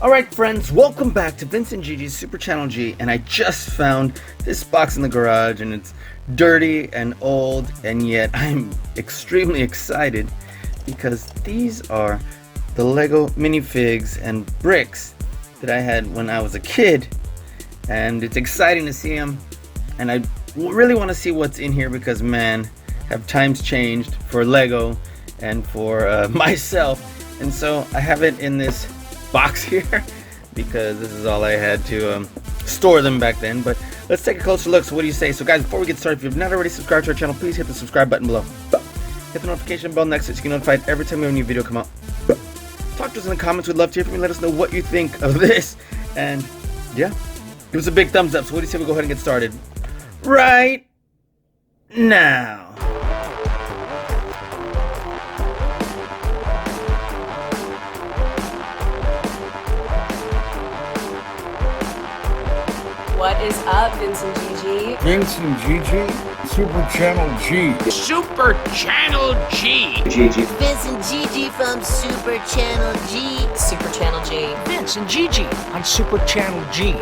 Alright friends, welcome back to Vincent Gigi's Super Channel G, and I just found this box in the garage and it's dirty and old, and yet I'm extremely excited because these are the Lego minifigs and bricks that I had when I was a kid, and it's exciting to see them, and I really want to see what's in here because man, have times changed for Lego and for myself, and so I have it in this box here because this is all I had to store them back then. But let's take a closer look. So what do you say? So guys, before we get started, if you've not already subscribed to our channel, please hit the subscribe button below. Hit the notification bell next to it so you get notified every time we have a new video come out. Talk to us in the comments. We'd love to hear from you. Let us know what you think of this, and yeah, give us a big thumbs up. So what do you say we go ahead and get started right now? What is up, Vincent Gigi? Vincent Gigi, Super Channel G. Super Channel G. Gigi. Vincent Gigi from Super Channel G. Super Channel G. Vincent Gigi on Super Channel G.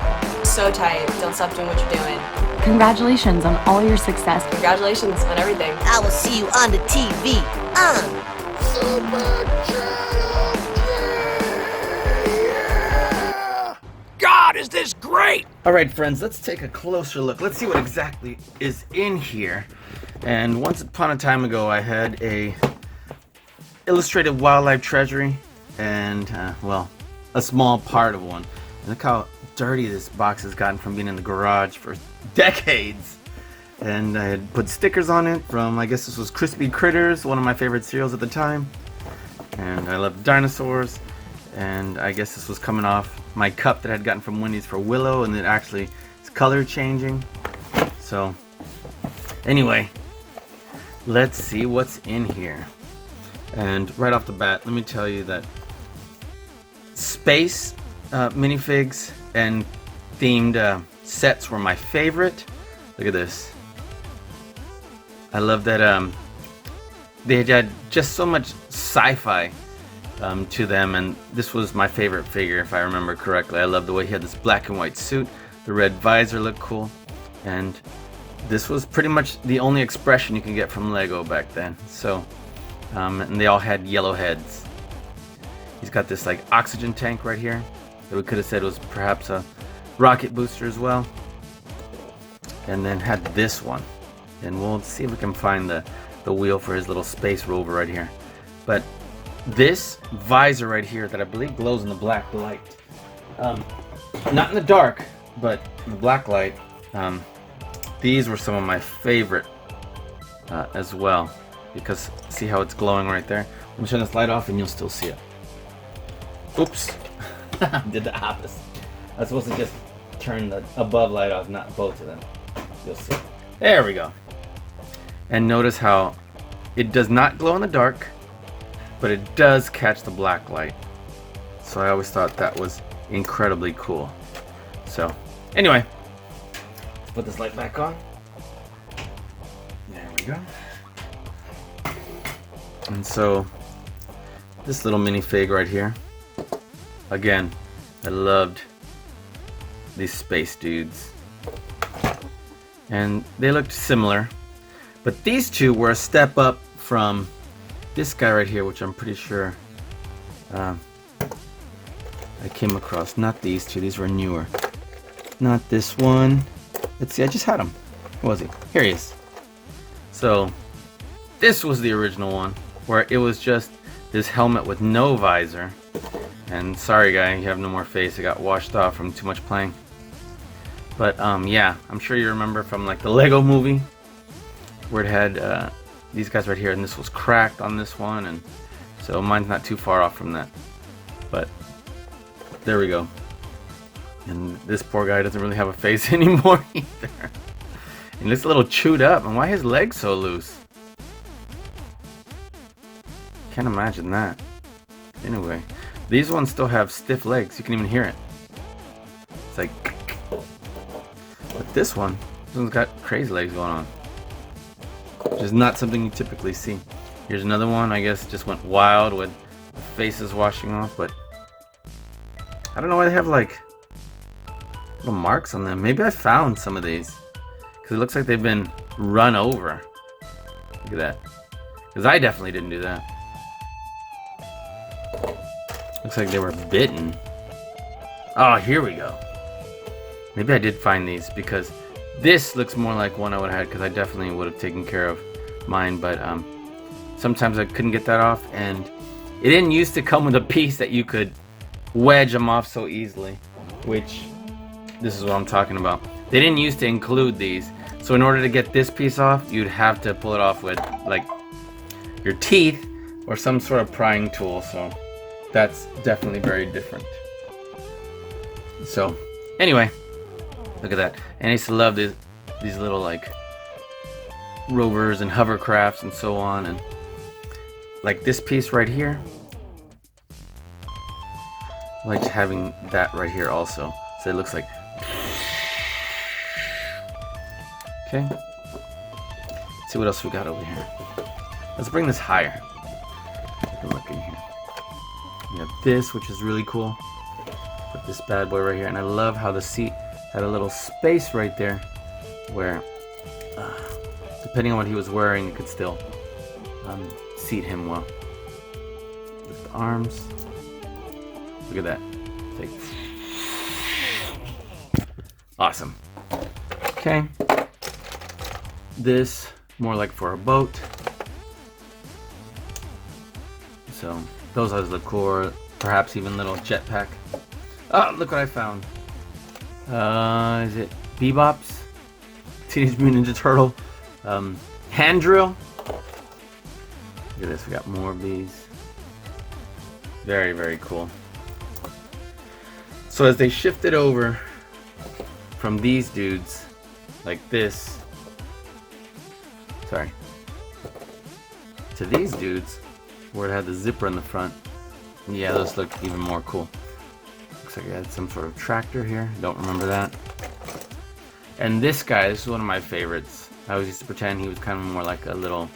So tight. Don't stop doing what you're doing. Congratulations on all your success. Congratulations on everything. I will see you on the TV on Super Channel G. God, is this great? Alright friends, let's take a closer look. Let's see what exactly is in here. And once upon a time ago I had a illustrated wildlife treasury and well, a small part of one. And look how dirty this box has gotten from being in the garage for decades. And I had put stickers on it from, I guess this was Crispy Critters, one of my favorite cereals at the time. And I loved dinosaurs. And I guess this was coming off my cup that I had gotten from Wendy's for Willow, and it actually is color changing. So anyway, let's see what's in here. And right off the bat, let me tell you that space minifigs and themed sets were my favorite. Look at this. I love that they had just so much sci-fi to them, and this was my favorite figure if I remember correctly. I love the way he had this black and white suit. The red visor looked cool, and this was pretty much the only expression you can get from Lego back then. So and they all had yellow heads. He's got this like oxygen tank right here that we could have said was perhaps a rocket booster as well, and then had this one, and we'll see if we can find the wheel for his little space rover right here. But this visor right here that I believe glows in the black light, not in the dark, but in the black light, these were some of my favorite as well, because see how it's glowing right there. Let me turn this light off and you'll still see it. Oops. Did the opposite. I was supposed to just turn the above light off, not both of them. You'll see. There we go. And notice how it does not glow in the dark, but it does catch the black light. So I always thought that was incredibly cool. So anyway, let's put this light back on. There we go. And so this little minifig right here, again, I loved these space dudes, and they looked similar, but these two were a step up from this guy right here, which I'm pretty sure I came across. Not these two, these were newer. Not this one. Let's see, I just had him. Where was he? Here he is. So this was the original one, where it was just this helmet with no visor. And sorry guy, you have no more face. It got washed off from too much playing. But yeah, I'm sure you remember from like the Lego movie, where it had these guys right here, and this was cracked on this one, and so mine's not too far off from that. But there we go. And this poor guy doesn't really have a face anymore either. And he looks a little chewed up. And why his legs so loose? Can't imagine that. Anyway, these ones still have stiff legs. You can even hear it. It's like, but this one's got crazy legs going on, which is not something you typically see. Here's another one, I guess just went wild with the faces washing off, but I don't know why they have like little marks on them. Maybe I found some of these because it looks like they've been run over. Look at that. Because I definitely didn't do that. Looks like they were bitten. Oh, here we go. Maybe I did find these because this looks more like one I would have had, because I definitely would have taken care of mine, but sometimes I couldn't get that off, and it didn't used to come with a piece that you could wedge them off so easily, which this is what I'm talking about. They didn't used to include these, so in order to get this piece off, you'd have to pull it off with like your teeth or some sort of prying tool, so that's definitely very different. So anyway, look at that. And I used to love these little like rovers and hovercrafts and so on, and like this piece right here, I liked having that right here also, so it looks like, okay, let's see what else we got over here. Let's bring this higher. Look in here. We have this, which is really cool. Put this bad boy right here, and I love how the seat had a little space right there where depending on what he was wearing, you could still seat him well. With the arms. Look at that. Take. Awesome. Okay. This, more like for a boat. So, those always look cool, or perhaps even little jetpack. Oh, look what I found. Is it Bebop's Teenage Mutant Ninja Turtle hand drill? Look at this, we got more of these. Very, very cool. So as they shifted over from these dudes, like this, sorry, to these dudes, where it had the zipper in the front, yeah, those look even more cool. Looks like it had some sort of tractor here, don't remember that. And this guy, this is one of my favorites. I always used to pretend he was kind of more like a little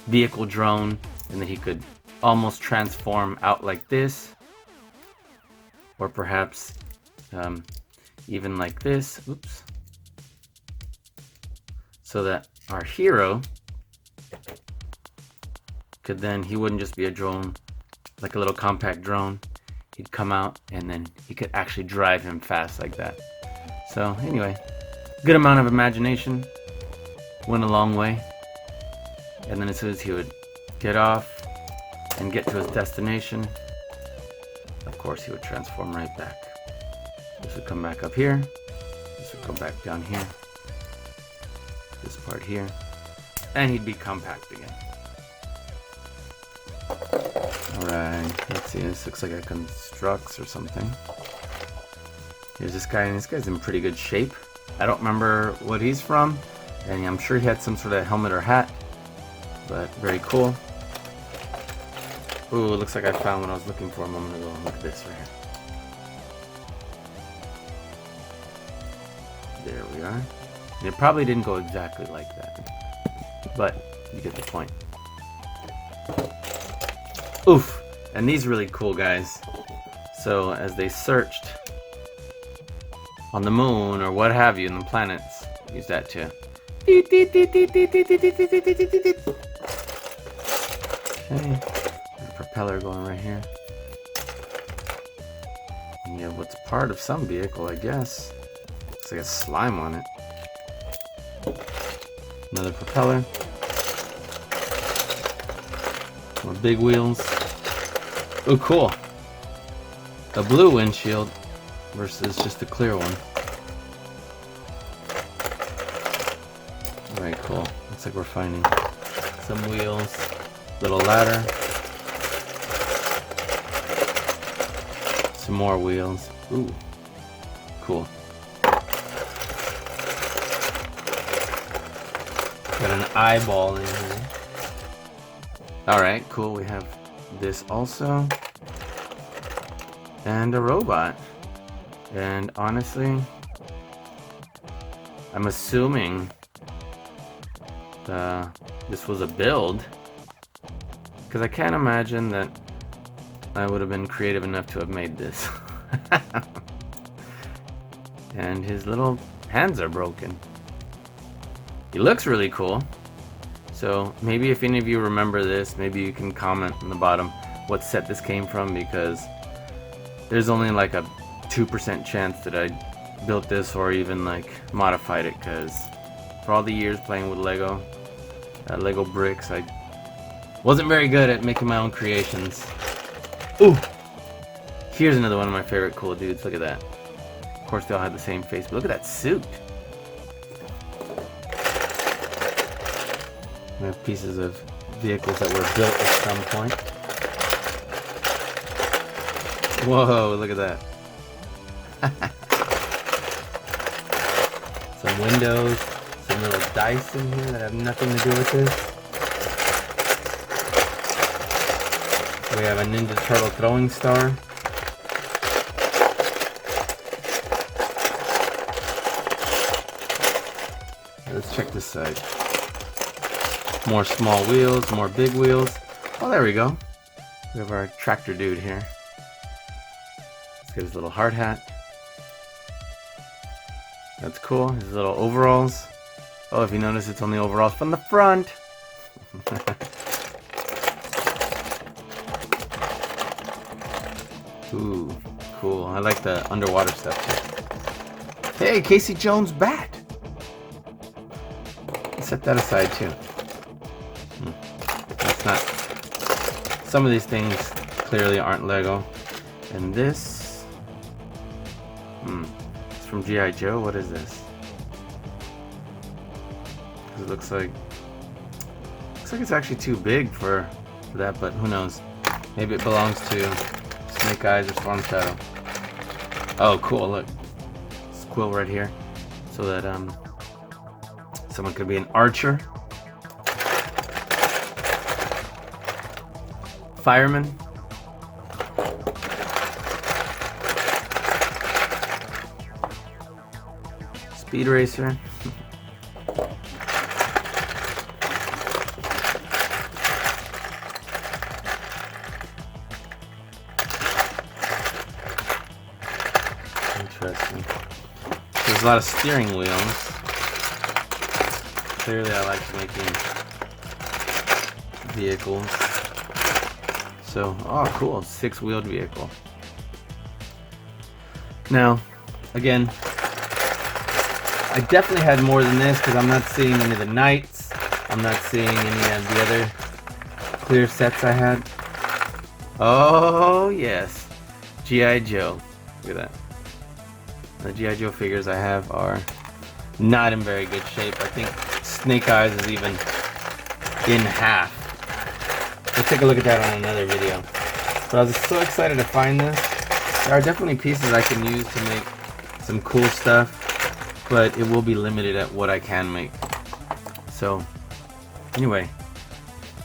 vehicle drone, and that he could almost transform out like this, or perhaps even like this, oops, so that our hero could then, he wouldn't just be a drone, like a little compact drone, he'd come out and then he could actually drive him fast like that. So anyway, good amount of imagination, went a long way. And then as soon as he would get off and get to his destination, of course he would transform right back. This would come back up here, this would come back down here, this part here, and he'd be compact again. Alright, let's see, this looks like a Construx or something. Here's this guy, and this guy's in pretty good shape. I don't remember what he's from, and I'm sure he had some sort of helmet or hat, but very cool. Ooh, it looks like I found what I was looking for a moment ago. Look at this right here. There we are. And it probably didn't go exactly like that, but you get the point. Oof! And these really cool guys. So as they searched on the moon or what have you in the planets, use that too. Okay, a propeller going right here. And you have what's part of some vehicle, I guess. Looks like a slime on it. Another propeller. More big wheels. Oh, cool. A blue windshield versus just a clear one. Very cool. Looks like we're finding some wheels. Little ladder. Some more wheels. Ooh. Cool. Got an eyeball in here. Alright, cool. We have this also. And a robot. And honestly, I'm assuming this was a build, because I can't imagine that I would have been creative enough to have made this. And his little hands are broken. He looks really cool. So maybe if any of you remember this, maybe you can comment in the bottom what set this came from, because there's only like a 2% chance that I built this or even like modified it, because for all the years playing with Lego bricks, I wasn't very good at making my own creations. Ooh! Here's another one of my favorite cool dudes. Look at that. Of course they all have the same face, but look at that suit. We have pieces of vehicles that were built at some point. Whoa, look at that. Some windows, some little dice in here that have nothing to do with this. We have a Ninja Turtle throwing star. Let's check this side. More small wheels, more big wheels. Oh, there we go. We have our tractor dude here. Let's get his little hard hat. That's cool. His little overalls. Oh, if you notice, it's only overalls from the front. Ooh, cool. I like the underwater stuff too. Hey, Casey Jones bat. Set that aside too. That's not. Some of these things clearly aren't Lego. And this. It's from G.I. Joe. What is this? It looks like it's actually too big for that, but who knows? Maybe it belongs to Snake Eyes or Storm Shadow. Oh, cool! Look, this quill right here, so that someone could be an archer, fireman, speed racer. Interesting. There's a lot of steering wheels. Clearly I like making vehicles. So, oh cool, 6-wheeled vehicle. Now, again, I definitely had more than this because I'm not seeing any of the knights. I'm not seeing any of the other clear sets I had. Oh yes, G.I. Joe. Look at that. The G.I. Joe figures I have are not in very good shape. I think Snake Eyes is even in half. Let's take a look at that on another video. But I was so excited to find this. There are definitely pieces I can use to make some cool stuff, but it will be limited at what I can make. So, anyway,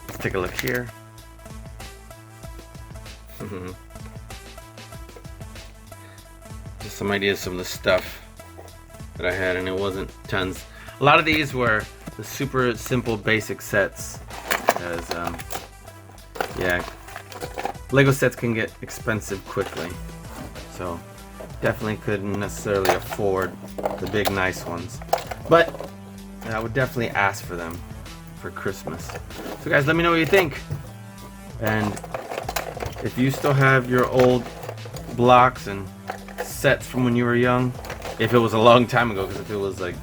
let's take a look here. Just some ideas, some of the stuff that I had, and it wasn't tons. A lot of these were the super simple basic sets, because yeah, Lego sets can get expensive quickly, so definitely couldn't necessarily afford the big nice ones, but I would definitely ask for them for Christmas. So guys, let me know what you think, and if you still have your old blocks and sets from when you were young, if it was a long time ago, because if it was like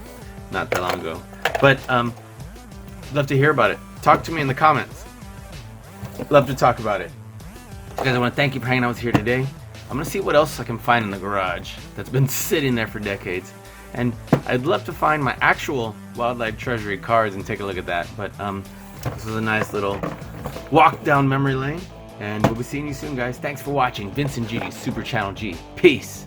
not that long ago, but love to hear about it. Talk to me in the comments. Love to talk about it. Guys, I want to thank you for hanging out with us here today. I'm gonna see what else I can find in the garage that's been sitting there for decades, and I'd love to find my actual Wildlife Treasury cards and take a look at that. But this was a nice little walk down memory lane, and we'll be seeing you soon, guys. Thanks for watching. Vince and Gigi, Super Channel G. Peace.